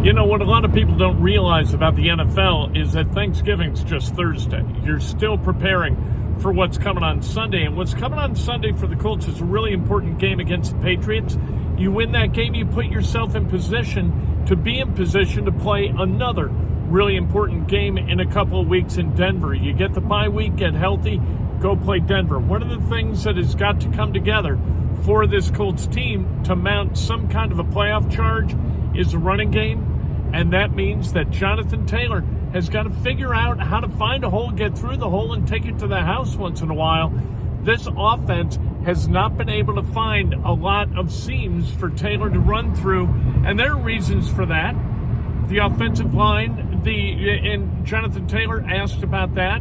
You know, what a lot of people don't realize about the NFL is that Thanksgiving's just Thursday. You're still preparing for what's coming on Sunday. And what's coming on Sunday for the Colts is a really important game against the Patriots. You win that game, you put yourself in position to be in position to play another really important game in a couple of weeks in Denver. You get the bye week, get healthy, go play Denver. One of the things that has got to come together for this Colts team to mount some kind of a playoff charge is the running game. And that means that Jonathan Taylor has got to figure out how to find a hole, get through the hole, and take it to the house once in a while. This offense has not been able to find a lot of seams for Taylor to run through, and there are reasons for that. The offensive line, and Jonathan Taylor asked about that.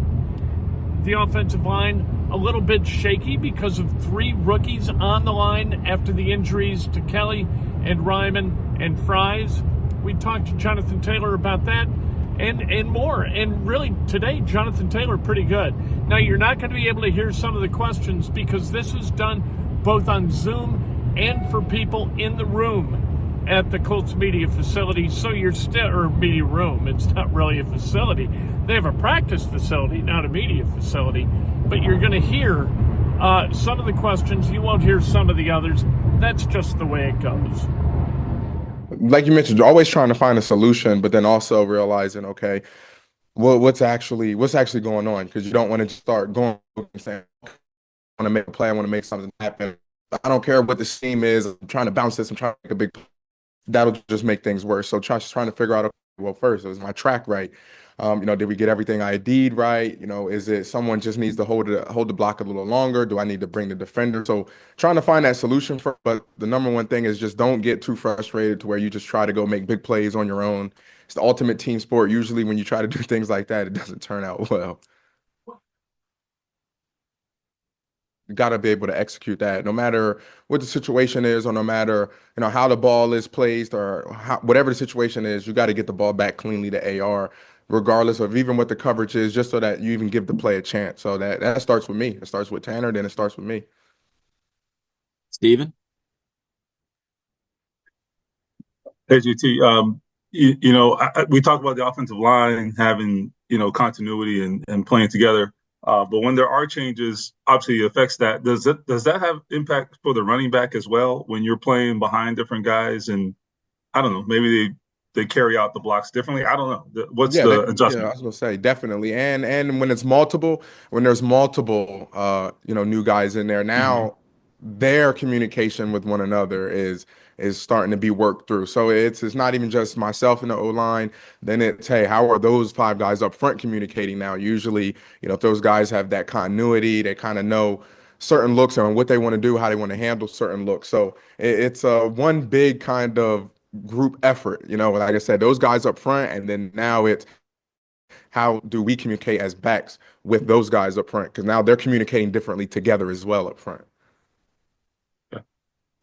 The offensive line a little bit shaky because of three rookies on the line after the injuries to Kelly and Ryman and Fries. We talked to Jonathan Taylor about that and more. And really, today, Jonathan Taylor pretty good. Now, you're not going to be able to hear some of the questions because this was done both on Zoom and for people in the room at the Colts media facility. So you're still, or media room, it's not really a facility. They have a practice facility, not a media facility. But you're going to hear some of the questions. You won't hear some of the others. That's just the way it goes. Like you mentioned, you're always trying to find a solution, but then also realizing, okay, well, what's actually going on? Because you don't want to start going and saying, I want to make a play, I want to make something happen. I don't care what the scheme is. I'm trying to bounce this. I'm trying to make a big. That'll just make things worse. So trying to figure out, okay, well, first, was my track right? Did we get everything ID'd right? Is it someone just needs to hold the block a little longer? Do I need to bring the defender? So trying to find that solution but the number one thing is just don't get too frustrated to where you just try to go make big plays on your own. It's the ultimate team sport. Usually when you try to do things like that, it doesn't turn out well. You got to be able to execute that no matter what the situation is, or no matter how the ball is placed, or whatever the situation is. You got to get the ball back cleanly to AR, regardless of even what the coverage is, just so that you even give the play a chance. So that starts with me. It starts with Tanner, then it starts with me. Steven? Hey, GT. We talked about the offensive line having, continuity and playing together. But when there are changes, obviously it affects that. Does that have impact for the running back as well when you're playing behind different guys? And I don't know, maybe they carry out the blocks differently. I don't know. What's the adjustment? Yeah, I was gonna say definitely. And when there's multiple new guys in there now, their communication with one another is starting to be worked through. So it's not even just myself in the O-line. Then it's, hey, how are those five guys up front communicating now? Usually, if those guys have that continuity, they kind of know certain looks and what they want to do, how they want to handle certain looks. So it's one big kind of group effort. Like I said, those guys up front, and then now it's how do we communicate as backs with those guys up front? Because now they're communicating differently together as well up front.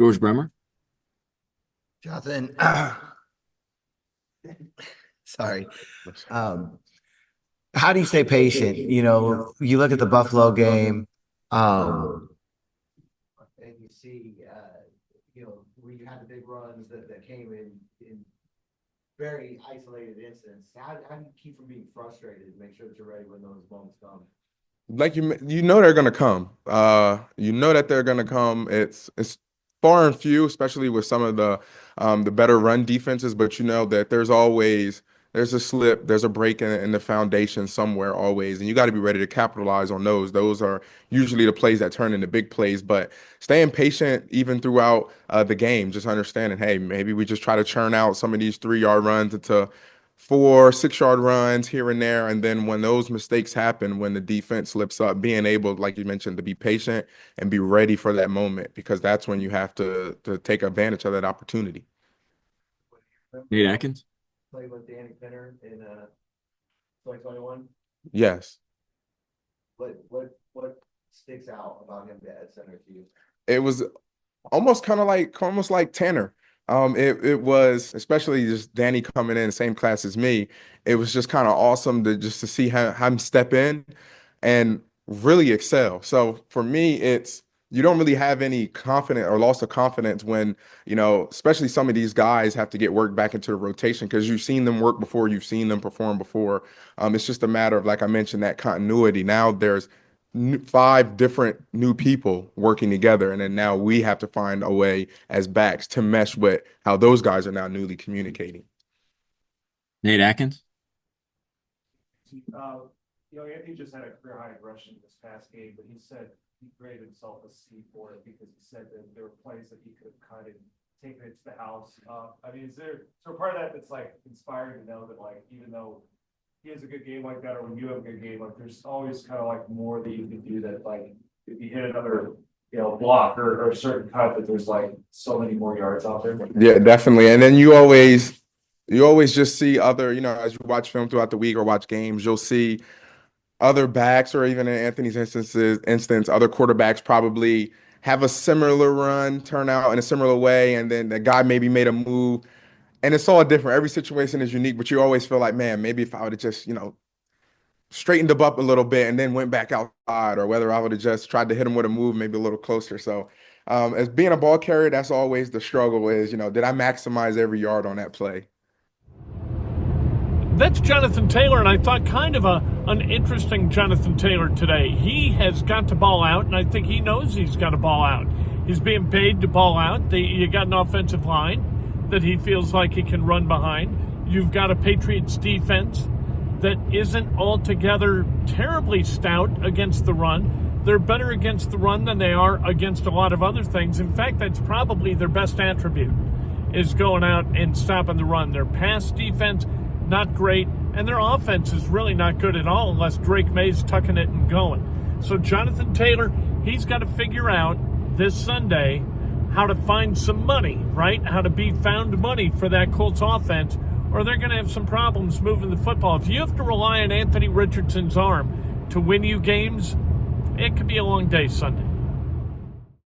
George Bremer? Jonathan, sorry. How do you stay patient? You look at the Buffalo game, and you see, where you had the big runs that came in very isolated incidents. How do you keep from being frustrated to make sure that you're ready when those moments come? Like they're gonna come. That they're gonna come. It's far and few, especially with some of the better run defenses. But that there's a slip, there's a break in the foundation somewhere always, and you got to be ready to capitalize on those. Those are usually the plays that turn into big plays. But staying patient even throughout the game, just understanding, hey, maybe we just try to churn out some of these 3-yard runs into 4, 6-yard runs here and there. And then when those mistakes happen, when the defense slips up, being able, like you mentioned, to be patient and be ready for that moment, because that's when you have to take advantage of that opportunity. Nate Atkins? Played with Danny Pinter in 2021. Yes. What sticks out about him at center to you? It was almost like Tanner. It was, especially just Danny coming in the same class as me. It was just kind of awesome to see him step in and really excel. So for me, it's you don't really have any confidence or loss of confidence when, especially some of these guys have to get work back into the rotation because you've seen them work before, you've seen them perform before. It's just a matter of, like I mentioned, that continuity. Now there's 5 different new people working together, and then now we have to find a way as backs to mesh with how those guys are now newly communicating. Nate Atkins? Anthony just had a career high in rushing this past game, but he said he graded himself a C for it because he said that there were plays that he could have kind of taken it to the house. Is there part of that that's like inspiring to know that, like, even though he has a good game like that, or when you have a good game, like, there's always kind of like more that you can do, that, like, if you hit another block or a certain cut, that there's like so many more yards out there. Yeah, definitely. And then you always just see other, as you watch film throughout the week or watch games, you'll see other backs, or even in Anthony's instance, other quarterbacks probably have a similar run turn out in a similar way, and then the guy maybe made a move, and it's all different. Every situation is unique, but you always feel like, man, maybe if I would have just, straightened him up a little bit and then went back outside, or whether I would have just tried to hit him with a move maybe a little closer. So as being a ball carrier, that's always the struggle is, did I maximize every yard on that play? That's Jonathan Taylor, and I thought kind of an interesting Jonathan Taylor today. He has got to ball out, and I think he knows he's got to ball out. He's being paid to ball out. You got an offensive line that he feels like he can run behind. You've got a Patriots defense that isn't altogether terribly stout against the run. They're better against the run than they are against a lot of other things. In fact, that's probably their best attribute, is going out and stopping the run. Their pass defense, not great, and their offense is really not good at all unless Drake May's tucking it and going. So Jonathan Taylor, he's got to figure out this Sunday how to find some money, right? How to be found money for that Colts offense, or they're going to have some problems moving the football. If you have to rely on Anthony Richardson's arm to win you games, it could be a long day Sunday.